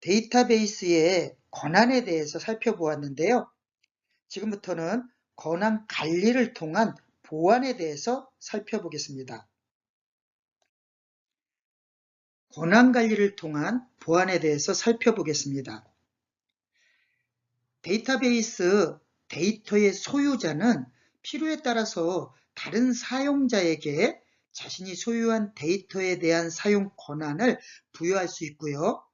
데이터베이스의 권한에 대해서 살펴보았는데요. 지금부터는 권한 관리를 통한 보안에 대해서 살펴보겠습니다. 권한 관리를 통한 보안에 대해서 살펴보겠습니다. 데이터베이스 데이터의 소유자는 필요에 따라서 다른 사용자에게 자신이 소유한 데이터에 대한 사용 권한을 부여할 수 있고요.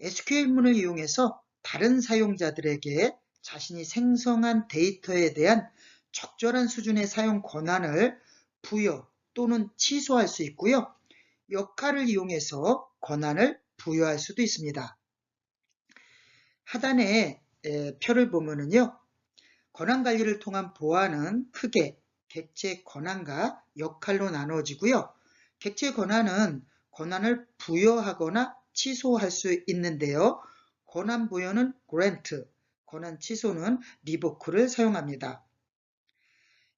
SQL문을 이용해서 다른 사용자들에게 자신이 생성한 데이터에 대한 적절한 수준의 사용 권한을 부여 또는 취소할 수 있고요. 역할을 이용해서 권한을 부여할 수도 있습니다. 하단에 표를 보면은요. 권한 관리를 통한 보안은 크게 객체 권한과 역할로 나누어지고요. 객체 권한은 권한을 부여하거나 취소할 수 있는데요. 권한 부여는 grant, 권한 취소는 revoke를 사용합니다.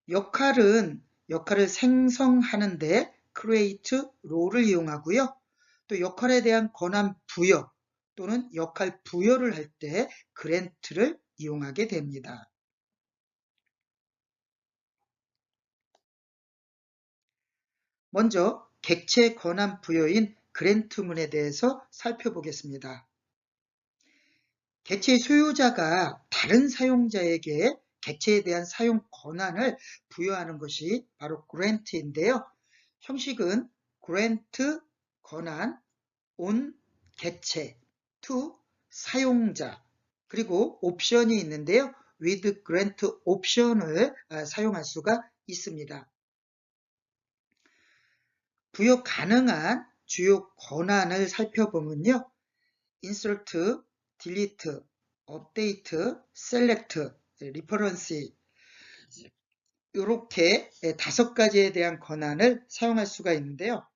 역할을 생성하는데 create role을 이용하고요. 또 역할에 대한 권한 부여 또는 역할 부여를 할 때 grant를 이용하게 됩니다. 먼저 객체 권한 부여인 그랜트문에 대해서 살펴보겠습니다. 객체의 소유자가 다른 사용자에게 객체에 대한 사용 권한을 부여하는 것이 바로 grant인데요. 형식은 grant 권한 on 객체 to 사용자 그리고 옵션이 있는데요. with grant 옵션을 사용할 수가 있습니다. 부여 가능한 주요 권한을 살펴보면요. insert, delete, update, select, reference 이렇게 5가지에 대한 권한을 사용할 수가 있는데요.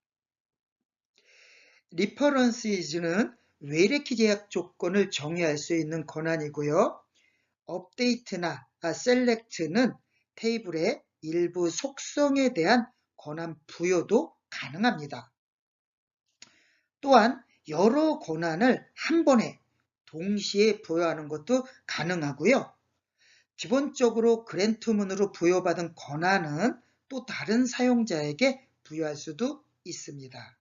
references는 외래키 제약 조건을 정의할 수 있는 권한이고요. update나 select는 테이블의 일부 속성에 대한 권한 부여도 가능합니다. 또한 여러 권한을 한 번에 동시에 부여하는 것도 가능하고요. 기본적으로 그랜트문으로 부여받은 권한은 또 다른 사용자에게 부여할 수도 있습니다.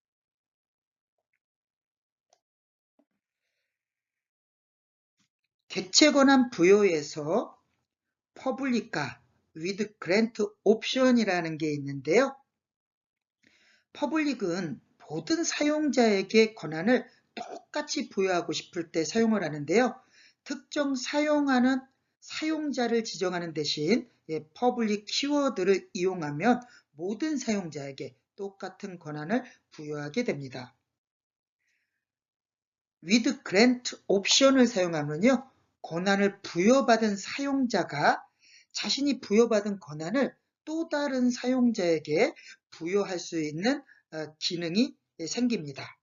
객체 권한 부여에서 퍼블릭과 with grant option이라는 게 있는데요. 퍼블릭은 모든 사용자에게 권한을 똑같이 부여하고 싶을 때 사용을 하는데요. 특정 사용하는 사용자를 지정하는 대신 퍼블릭 키워드를 이용하면 모든 사용자에게 똑같은 권한을 부여하게 됩니다. with grant 옵션을 사용하면요. 권한을 부여받은 사용자가 자신이 부여받은 권한을 또 다른 사용자에게 부여할 수 있는 기능이 생깁니다.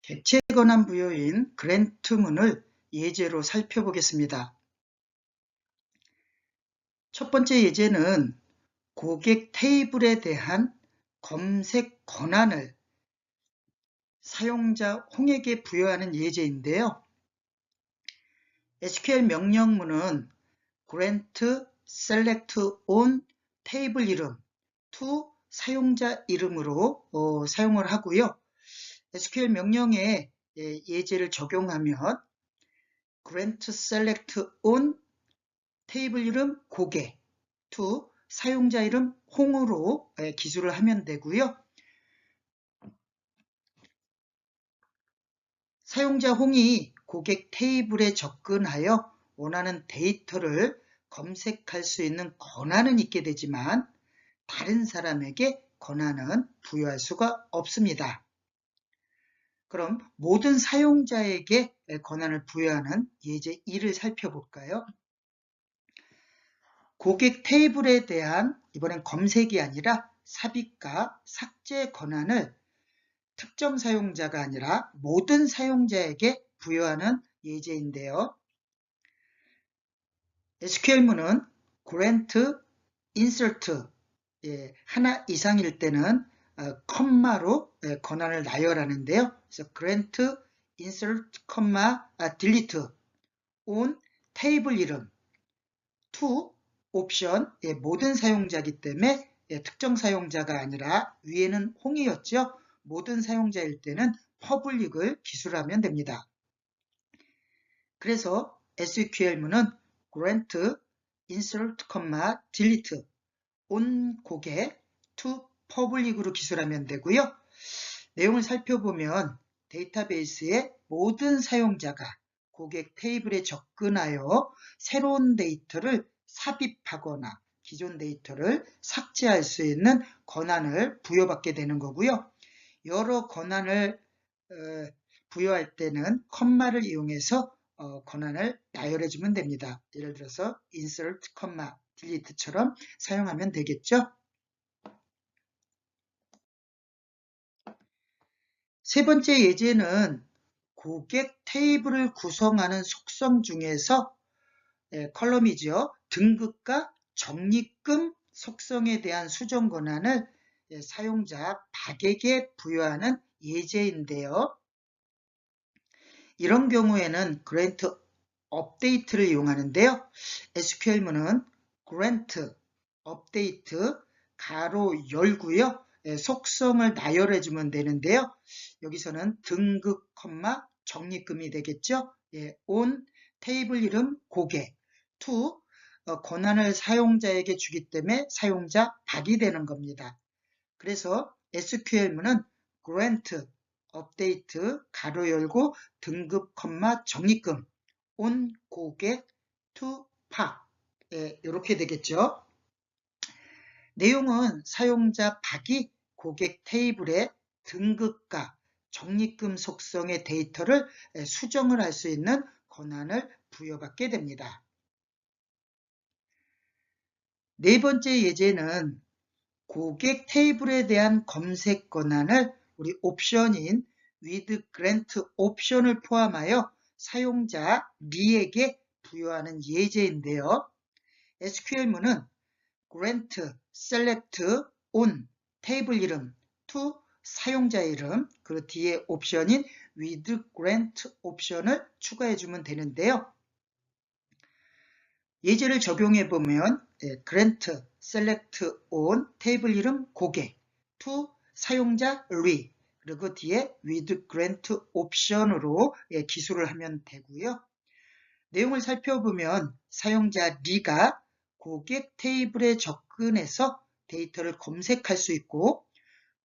객체 권한 부여인 그랜트문을 예제로 살펴보겠습니다. 첫 번째 예제는 고객 테이블에 대한 검색 권한을 사용자 홍에게 부여하는 예제인데요. SQL 명령문은 grant select on 테이블 이름 to 사용자 이름으로 사용을 하고요. SQL 명령에 예제를 적용하면 grant select on 테이블 이름 고객 to 사용자 이름 홍으로 기술을 하면 되고요. 사용자 홍이 고객 테이블에 접근하여 원하는 데이터를 검색할 수 있는 권한은 있게 되지만 다른 사람에게 권한은 부여할 수가 없습니다. 그럼 모든 사용자에게 권한을 부여하는 예제 1을 살펴볼까요? 고객 테이블에 대한 이번엔 검색이 아니라 삽입과 삭제 권한을 특정 사용자가 아니라 모든 사용자에게 부여하는 예제인데요. SQL문은 grant, insert 하나 이상일 때는 컴마로 권한을 나열하는데요. 그래서 grant, insert, delete on 테이블 이름 to 옵션 모든 사용자이기 때문에 특정 사용자가 아니라 위에는 홍이었죠. 모든 사용자일 때는 public을 기술하면 됩니다. 그래서 SQL문은 grant, insert, delete on 고개 to public으로 기술하면 되고요. 내용을 살펴보면 데이터베이스의 모든 사용자가 고객 테이블에 접근하여 새로운 데이터를 삽입하거나 기존 데이터를 삭제할 수 있는 권한을 부여받게 되는 거고요. 여러 권한을 부여할 때는 컴마를 이용해서 권한을 나열해주면 됩니다. 예를 들어서 insert, delete처럼 사용하면 되겠죠. 세 번째 예제는 고객 테이블을 구성하는 속성 중에서 컬럼이죠. 등급과 적립금 속성에 대한 수정 권한을 사용자 박에게 부여하는 예제인데요. 이런 경우에는 grant update를 이용하는데요. SQL문은 grant update 가로 열고요. 속성을 나열해주면 되는데요. 여기서는 등급, 적립금이 되겠죠. on 테이블 이름 고객 to 권한을 사용자에게 주기 때문에 사용자 박이 되는 겁니다. 그래서 SQL문은 grant update 가로 열고 등급, 적립금 on 고객 to 박 이렇게 되겠죠. 내용은 사용자 박이 고객 테이블의 등급과 적립금 속성의 데이터를 수정을 할 수 있는 권한을 부여받게 됩니다. 네 번째 예제는 고객 테이블에 대한 검색 권한을 우리 옵션인 with grant 옵션을 포함하여 사용자 리에게 부여하는 예제인데요. SQL문은 grant select on 테이블 이름 to 사용자 이름 그 뒤에 옵션인 with grant 옵션을 추가해주면 되는데요. 예제를 적용해 보면 grant select on 테이블 이름 고객 to 사용자 리 그리고 뒤에 with grant 옵션으로 기술을 하면 되고요. 내용을 살펴보면 사용자 리가 고객 테이블에 접근해서 데이터를 검색할 수 있고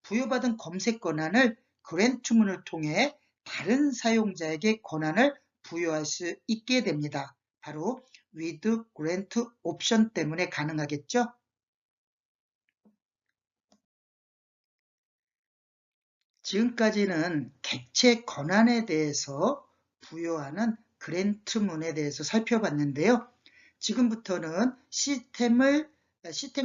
부여받은 검색 권한을 grant문을 통해 다른 사용자에게 권한을 부여할 수 있게 됩니다. 바로 with grant 옵션 때문에 가능하겠죠. 지금까지는 객체 권한에 대해서 부여하는 grant문에 대해서 살펴봤는데요. 지금부터는 시스템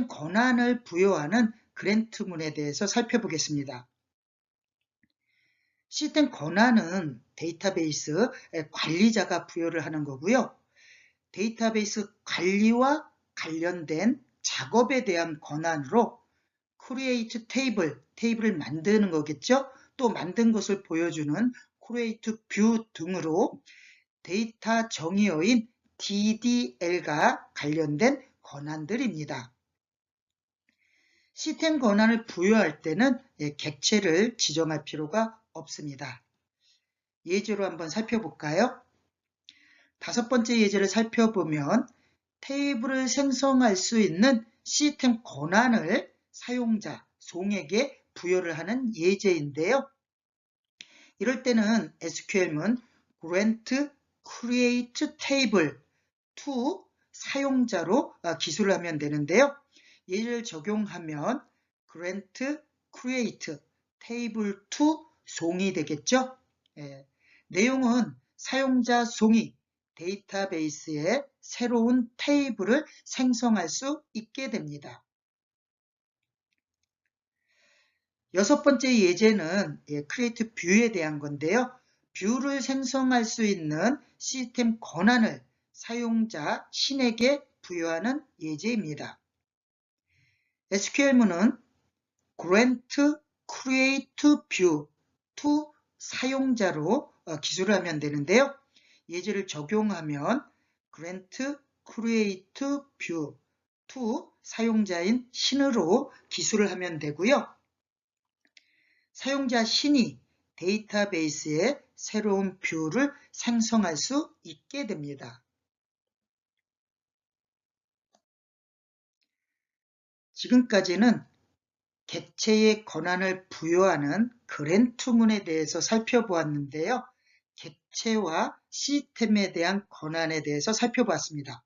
권한을 부여하는 grant문에 대해서 살펴보겠습니다. 시스템 권한은 데이터베이스 관리자가 부여를 하는 거고요. 데이터베이스 관리와 관련된 작업에 대한 권한으로 create 테이블을 만드는 거겠죠. 또 만든 것을 보여주는 create view 등으로 데이터 정의어인 DDL과 관련된 권한들입니다. 시스템 권한을 부여할 때는 객체를 지정할 필요가 없습니다. 예제로 한번 살펴볼까요? 다섯 번째 예제를 살펴보면 테이블을 생성할 수 있는 시스템 권한을 사용자 송에게 부여를 하는 예제인데요. 이럴 때는 SQL문 grant create table to 사용자로 기술을 하면 되는데요. 예를 적용하면 grant create table to 송이 되겠죠. 내용은 사용자 송이 데이터베이스에 새로운 테이블을 생성할 수 있게 됩니다. 여섯 번째 예제는 create view에 대한 건데요. 뷰를 생성할 수 있는 시스템 권한을 사용자 신에게 부여하는 예제입니다. SQL문은 grant create view to 사용자로 기술을 하면 되는데요. 예제를 적용하면 grant create view to 사용자인 신으로 기술을 하면 되고요. 사용자 신이 데이터베이스에 새로운 뷰를 생성할 수 있게 됩니다. 지금까지는 객체의 권한을 부여하는 그랜트문에 대해서 살펴보았는데요. 객체와 시스템에 대한 권한에 대해서 살펴보았습니다.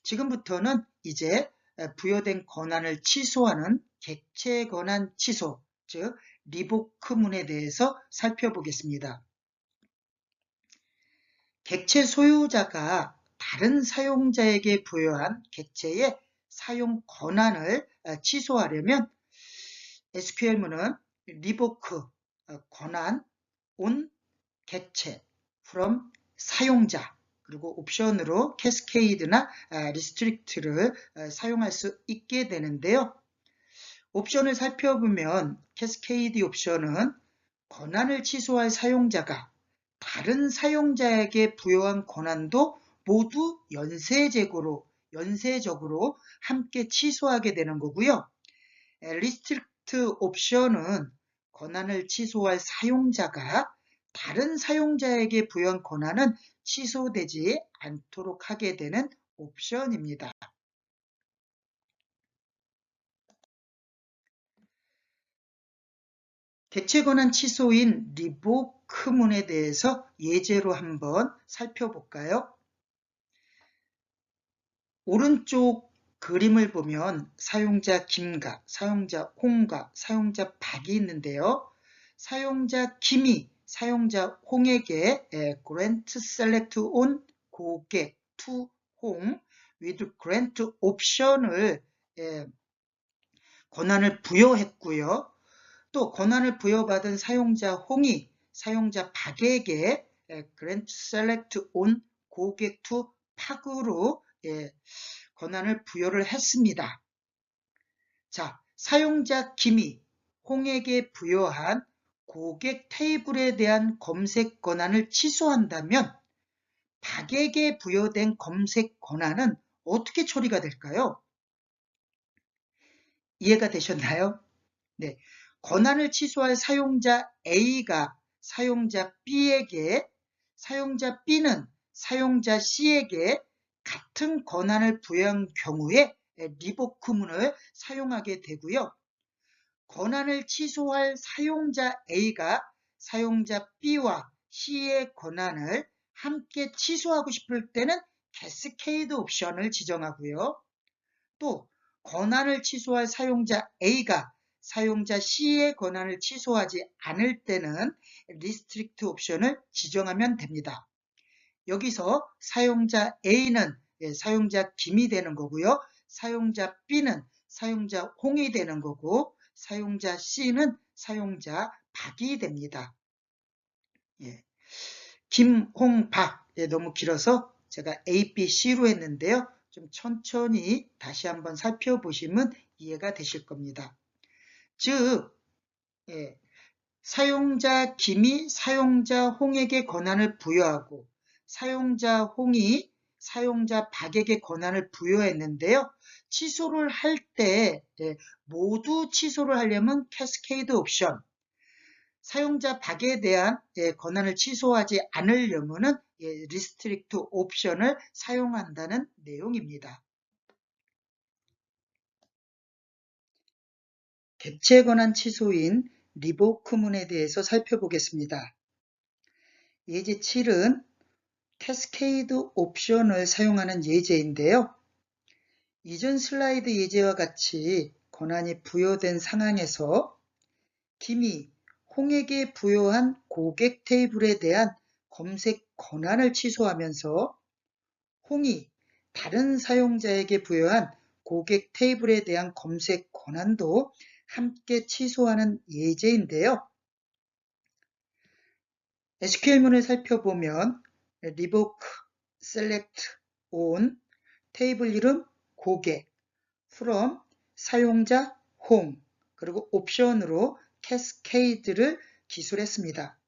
지금부터는 이제 부여된 권한을 취소하는 객체 권한 취소, 즉 리보크문에 대해서 살펴보겠습니다. 객체 소유자가 다른 사용자에게 부여한 객체의 사용 권한을 취소하려면 SQL문은 리보크 권한 on 객체 from 사용자 그리고 옵션으로 캐스케이드나 리스트릭트를 사용할 수 있게 되는데요. 옵션을 살펴보면 캐스케이드 옵션은 권한을 취소할 사용자가 다른 사용자에게 부여한 권한도 모두 연쇄적으로 함께 취소하게 되는 거고요. 리스트릭트 옵션은 권한을 취소할 사용자가 다른 사용자에게 부여한 권한은 취소되지 않도록 하게 되는 옵션입니다. 객체 권한 취소인 리보크문에 대해서 예제로 한번 살펴볼까요? 오른쪽 그림을 보면 사용자 김과 사용자 홍과 사용자 박이 있는데요. 사용자 김이 사용자 홍에게 grant select on 고객 to 홍 with grant 옵션을 권한을 부여했고요. 또 권한을 부여받은 사용자 홍이 사용자 박에게 grant select on 고객 to 박으로 권한을 부여를 했습니다. 자, 사용자 김이 홍에게 부여한 고객 테이블에 대한 검색 권한을 취소한다면 박에게 부여된 검색 권한은 어떻게 처리가 될까요? 이해가 되셨나요? 네, 권한을 취소할 사용자 A가 사용자 B에게, 사용자 B는 사용자 C에게 같은 권한을 부여한 경우에 리보크문을 사용하게 되고요. 권한을 취소할 사용자 A가 사용자 B와 C의 권한을 함께 취소하고 싶을 때는 캐스케이드 옵션을 지정하고요. 또 권한을 취소할 사용자 A가 사용자 C의 권한을 취소하지 않을 때는 리스트릭트 옵션을 지정하면 됩니다. 여기서 사용자 A는 사용자 김이 되는 거고요. 사용자 B는 사용자 홍이 되는 거고 사용자 C는 사용자 박이 됩니다. 김, 홍, 박 너무 길어서 제가 A, B, C로 했는데요. 좀 천천히 다시 한번 살펴보시면 이해가 되실 겁니다. 즉 사용자 김이 사용자 홍에게 권한을 부여하고 사용자 홍이 사용자 박에게 권한을 부여했는데요. 취소를 할 때 모두 취소를 하려면 캐스케이드 옵션, 사용자 박에 대한 권한을 취소하지 않으려면 리스트릭트 옵션을 사용한다는 내용입니다. 객체 권한 취소인 리보크문에 대해서 살펴보겠습니다. 예제 7은 캐스케이드 옵션을 사용하는 예제인데요. 이전 슬라이드 예제와 같이 권한이 부여된 상황에서 김이 홍에게 부여한 고객 테이블에 대한 검색 권한을 취소하면서 홍이 다른 사용자에게 부여한 고객 테이블에 대한 검색 권한도 함께 취소하는 예제인데요. SQL문을 살펴보면 revoke, select, on, 테이블 이름 고객, from 사용자 홍, 그리고 옵션으로 캐스케이드를 기술했습니다.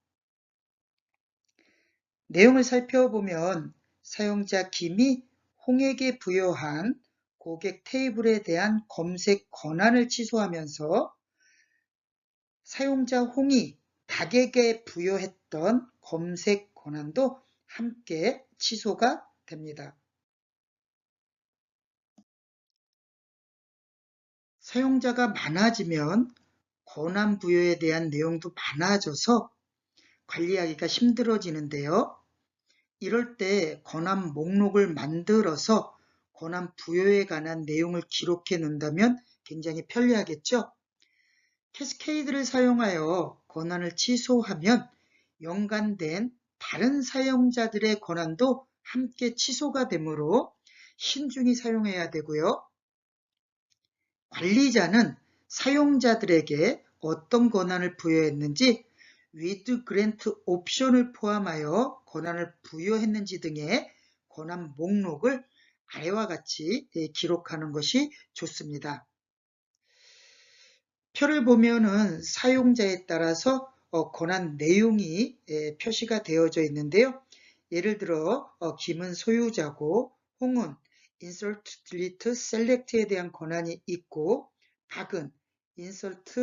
내용을 살펴보면 사용자 김이 홍에게 부여한 고객 테이블에 대한 검색 권한을 취소하면서 사용자 홍이 박에게 부여했던 검색 권한도 함께 취소가 됩니다. 사용자가 많아지면 권한 부여에 대한 내용도 많아져서 관리하기가 힘들어지는데요. 이럴 때 권한 목록을 만들어서 권한 부여에 관한 내용을 기록해 놓는다면 굉장히 편리하겠죠. 캐스케이드를 사용하여 권한을 취소하면 연관된 다른 사용자들의 권한도 함께 취소가 되므로 신중히 사용해야 되고요. 관리자는 사용자들에게 어떤 권한을 부여했는지, with grant 옵션을 포함하여 권한을 부여했는지 등의 권한 목록을 아래와 같이 기록하는 것이 좋습니다. 표를 보면은 사용자에 따라서 권한 내용이 표시가 되어져 있는데요. 예를 들어 김은 소유자고 홍은 insert, delete, select에 대한 권한이 있고 박은 insert,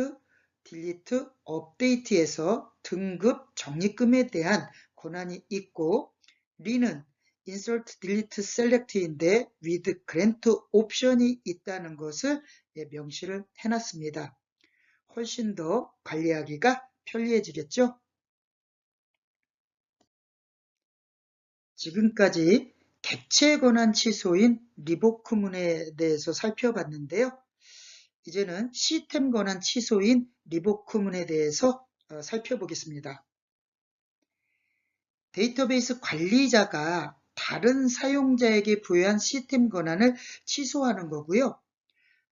delete, update에서 등급 적립금에 대한 권한이 있고 리는 insert, delete, select인데 with grant 옵션이 있다는 것을 명시를 해놨습니다. 훨씬 더 관리하기가 편리해지겠죠? 지금까지 객체 권한 취소인 리보크문에 대해서 살펴봤는데요. 이제는 시스템 권한 취소인 리보크문에 대해서 살펴보겠습니다. 데이터베이스 관리자가 다른 사용자에게 부여한 시스템 권한을 취소하는 거고요.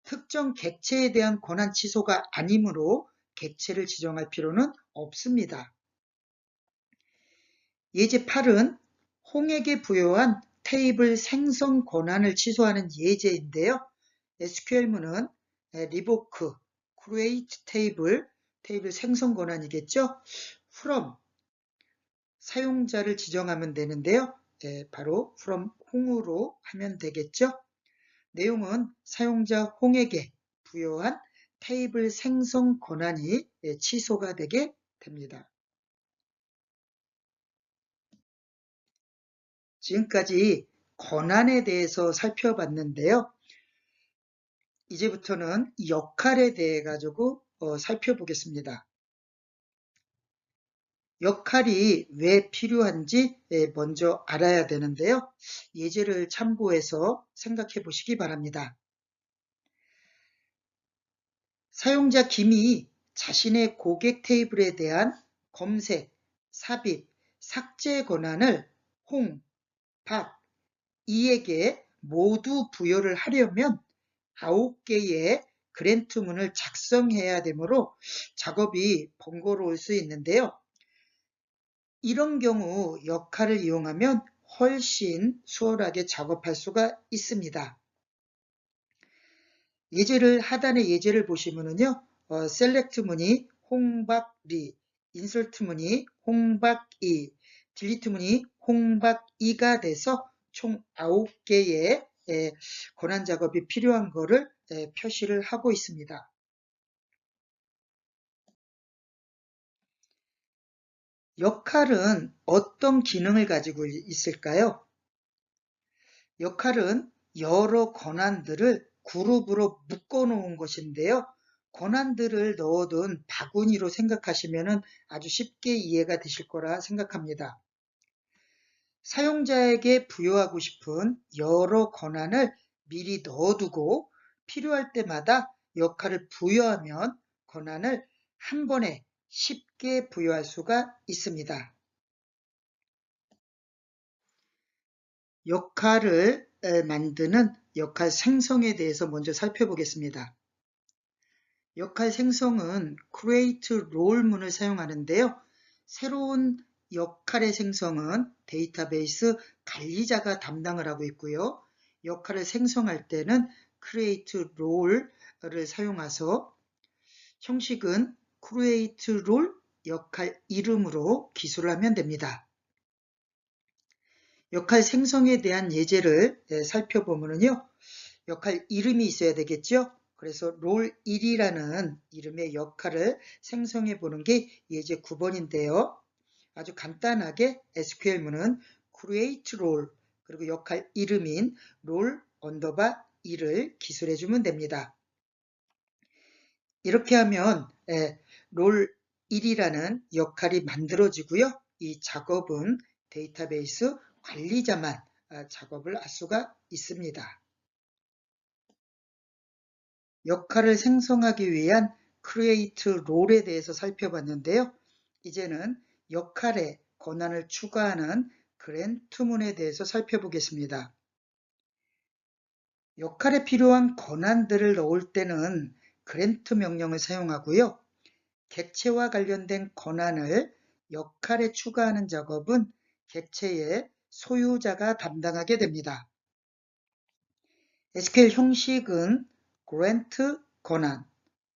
특정 객체에 대한 권한 취소가 아니므로 객체를 지정할 필요는 없습니다. 예제 8은 홍에게 부여한 테이블 생성 권한을 취소하는 예제인데요. SQL문은 revoke, create table, 테이블 생성 권한이겠죠. from, 사용자를 지정하면 되는데요. 바로 from 홍으로 하면 되겠죠. 내용은 사용자 홍에게 부여한 테이블 생성 권한이 취소가 되게 됩니다. 지금까지 권한에 대해서 살펴봤는데요. 이제부터는 역할에 대해 가지고 살펴보겠습니다. 역할이 왜 필요한지 먼저 알아야 되는데요. 예제를 참고해서 생각해 보시기 바랍니다. 사용자 김이 자신의 고객 테이블에 대한 검색, 삽입, 삭제 권한을 홍, 박, 이에게 모두 부여를 하려면 9개의 그랜트문을 작성해야 되므로 작업이 번거로울 수 있는데요. 이런 경우 역할을 이용하면 훨씬 수월하게 작업할 수가 있습니다. 하단의 예제를 보시면은요, 셀렉트 문이 홍박리, 인설트 문이 홍박이, 딜리트 문이 홍박이가 돼서 총 9개의 권한 작업이 필요한 거를 표시를 하고 있습니다. 역할은 어떤 기능을 가지고 있을까요? 역할은 여러 권한들을 그룹으로 묶어 놓은 것인데요. 권한들을 넣어둔 바구니로 생각하시면 아주 쉽게 이해가 되실 거라 생각합니다. 사용자에게 부여하고 싶은 여러 권한을 미리 넣어두고 필요할 때마다 역할을 부여하면 권한을 한 번에 쉽게 부여할 수가 있습니다. 역할을 만드는 역할 생성에 대해서 먼저 살펴보겠습니다. 역할 생성은 create role 문을 사용하는데요. 새로운 역할의 생성은 데이터베이스 관리자가 담당을 하고 있고요. 역할을 생성할 때는 create role를 사용해서 형식은 create role 역할 이름으로 기술을 하면 됩니다. 역할 생성에 대한 예제를 살펴보면요. 역할 이름이 있어야 되겠죠. 그래서 롤 1이라는 이름의 역할을 생성해 보는 게 예제 9번인데요. 아주 간단하게 SQL문은 create role 그리고 역할 이름인 롤 언더바 1을 기술해 주면 됩니다. 이렇게 하면 롤 1이라는 역할이 만들어지고요. 이 작업은 데이터베이스 관리자만 작업을 할 수가 있습니다. 역할을 생성하기 위한 create role에 대해서 살펴봤는데요. 이제는 역할에 권한을 추가하는 그랜트문에 대해서 살펴보겠습니다. 역할에 필요한 권한들을 넣을 때는 그랜트 명령을 사용하고요. 객체와 관련된 권한을 역할에 추가하는 작업은 객체의 소유자가 담당하게 됩니다. SQL 형식은 grant 권한,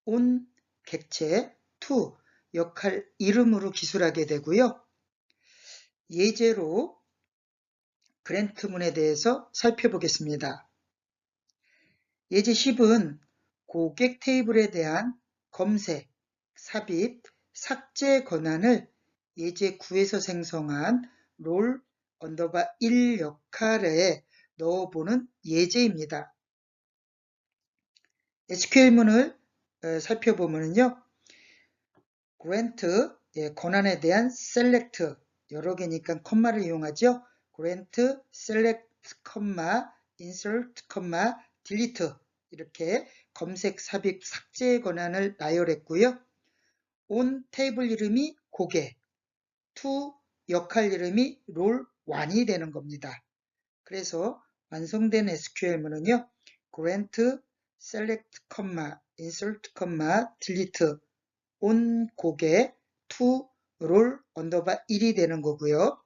on 객체, to 역할 이름으로 기술하게 되고요. 예제로 grant문에 대해서 살펴보겠습니다. 예제 10은 고객 테이블에 대한 검색, 삽입, 삭제 권한을 예제 9에서 생성한 롤 언더바 1 역할에 넣어보는 예제입니다. SQL문을 살펴보면요. grant 권한에 대한 select 여러 개니까 콤마를 이용하죠. grant, select, insert, delete 이렇게 검색, 삽입, 삭제의 권한을 나열했고요. on 테이블 이름이 고객, to 역할 이름이 롤 1이 되는 겁니다. 그래서 완성된 SQL문은요. grant, select, insert, delete on 고객, to 롤 언더바 1이 되는 거고요.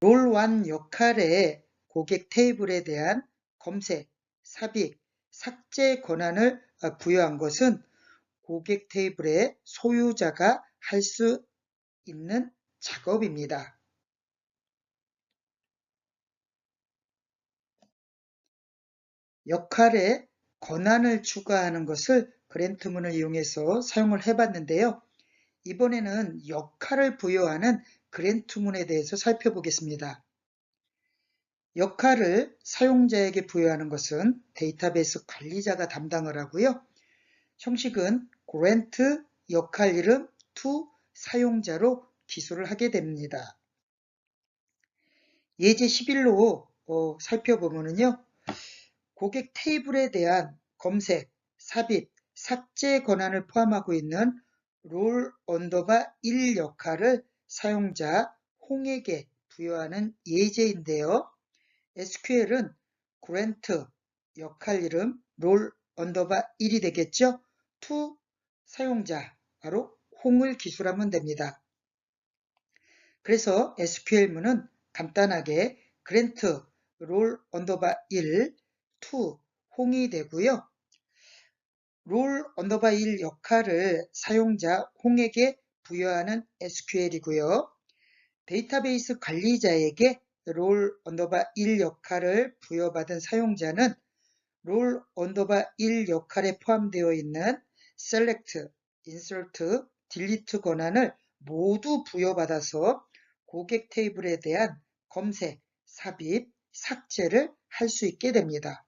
롤 1 역할에 고객 테이블에 대한 검색, 삽입, 삭제 권한을 부여한 것은 고객 테이블의 소유자가 할 수 있는 작업입니다. 역할에 권한을 추가하는 것을 그랜트문을 이용해서 사용을 해봤는데요. 이번에는 역할을 부여하는 그랜트문에 대해서 살펴보겠습니다. 역할을 사용자에게 부여하는 것은 데이터베이스 관리자가 담당을 하고요. 형식은 grant 역할 이름 to 사용자로 기술을 하게 됩니다. 예제 11로 살펴보면요. 고객 테이블에 대한 검색, 삽입, 삭제 권한을 포함하고 있는 롤 언더바 1 역할을 사용자 홍에게 부여하는 예제인데요. SQL은 grant 역할 이름 롤 언더바 1이 되겠죠. to 사용자 바로 홍을 기술하면 됩니다. 그래서 SQL문은 간단하게 grant 롤 언더바 1 to 홍이 되고요. 롤 언더바 1 역할을 사용자 홍에게 부여하는 SQL이고요. 데이터베이스 관리자에게 롤 언더바 1 역할을 부여받은 사용자는 롤 언더바 1 역할에 포함되어 있는 select, insert, delete 권한을 모두 부여받아서 고객 테이블에 대한 검색, 삽입, 삭제를 할 수 있게 됩니다.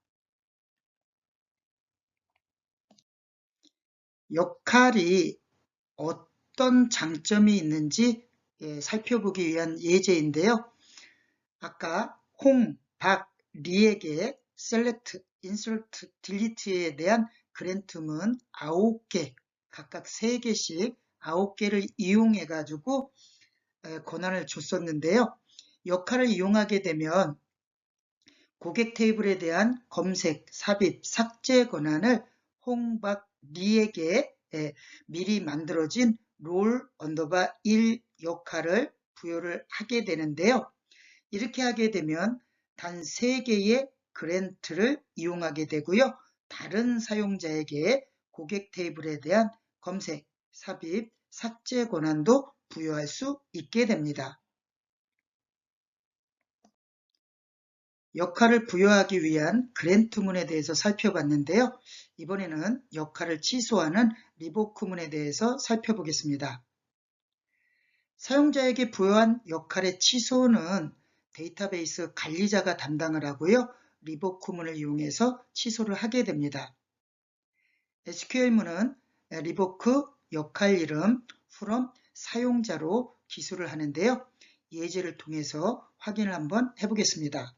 역할이 어떤 장점이 있는지 살펴보기 위한 예제인데요. 아까 홍, 박, 리에게 select, insert, delete에 대한 그랜트문 9개, 각각 3개씩 9개를 이용해 가지고 권한을 줬었는데요. 역할을 이용하게 되면 고객 테이블에 대한 검색, 삽입, 삭제 권한을 홍, 박, 리에게 미리 만들어진 롤 언더바 1 역할을 부여를 하게 되는데요. 이렇게 하게 되면 단 3개의 그랜트를 이용하게 되고요. 다른 사용자에게 고객 테이블에 대한 검색, 삽입, 삭제 권한도 부여할 수 있게 됩니다. 역할을 부여하기 위한 그랜트문에 대해서 살펴봤는데요. 이번에는 역할을 취소하는 리보크문에 대해서 살펴보겠습니다. 사용자에게 부여한 역할의 취소는 데이터베이스 관리자가 담당을 하고요. 리보크문을 이용해서 취소를 하게 됩니다. SQL문은 리보크 역할 이름 from 사용자로 기술을 하는데요. 예제를 통해서 확인을 한번 해보겠습니다.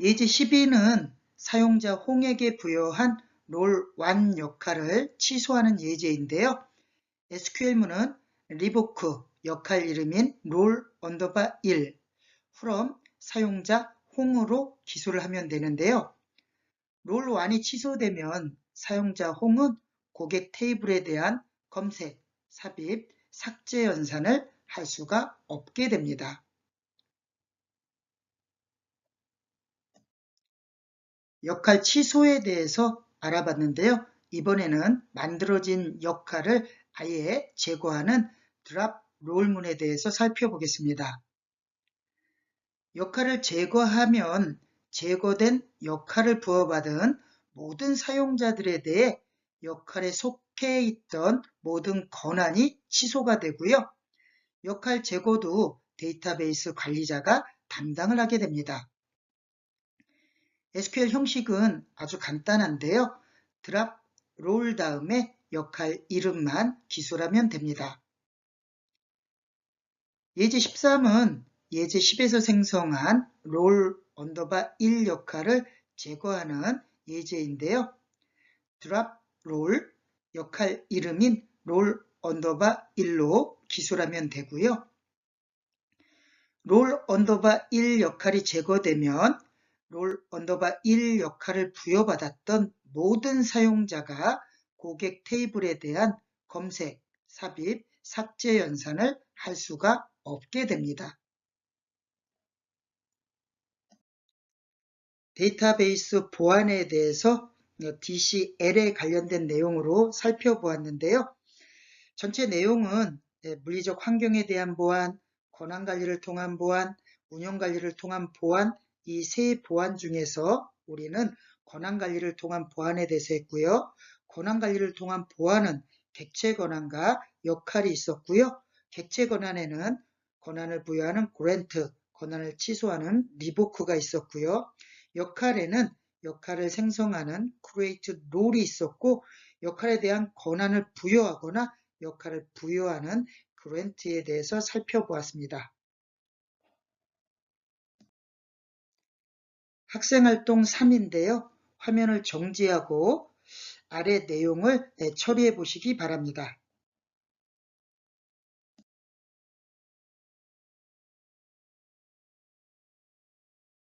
예제 12는 사용자 홍에게 부여한 롤1 역할을 취소하는 예제인데요. SQL문은 리보크 역할 이름인 롤_1 from 사용자 홍으로 기술을 하면 되는데요. 롤1이 취소되면 사용자 홍은 고객 테이블에 대한 검색, 삽입, 삭제 연산을 할 수가 없게 됩니다. 역할 취소에 대해서 알아봤는데요. 이번에는 만들어진 역할을 아예 제거하는 드랍 롤문에 대해서 살펴보겠습니다. 역할을 제거하면 제거된 역할을 부여받은 모든 사용자들에 대해 역할에 속해 있던 모든 권한이 취소가 되고요. 역할 제거도 데이터베이스 관리자가 담당을 하게 됩니다. SQL 형식은 아주 간단한데요. 드랍 롤 다음에 역할 이름만 기술하면 됩니다. 예제 13은 예제 10에서 생성한 롤_1 역할을 제거하는 예제인데요. 드랍 롤 역할 이름인 롤_1로 기술하면 되고요. 롤_1 역할이 제거되면 롤_1 역할을 부여받았던 모든 사용자가 고객 테이블에 대한 검색, 삽입, 삭제 연산을 할 수가 없게 됩니다. 데이터베이스 보안에 대해서 DCL에 관련된 내용으로 살펴보았는데요. 전체 내용은 물리적 환경에 대한 보안, 권한관리를 통한 보안, 운영관리를 통한 보안, 이 세 보안 중에서 우리는 권한관리를 통한 보안에 대해서 했고요. 권한관리를 통한 보안은 객체 권한과 역할이 있었고요. 객체 권한에는 권한을 부여하는 그랜트, 권한을 취소하는 리보크가 있었고요. 역할에는 역할을 생성하는 크리에이트 롤이 있었고, 역할에 대한 권한을 부여하거나 역할을 부여하는 그랜트에 대해서 살펴보았습니다. 학생활동 3인데요. 화면을 정지하고 아래 내용을 처리해 보시기 바랍니다.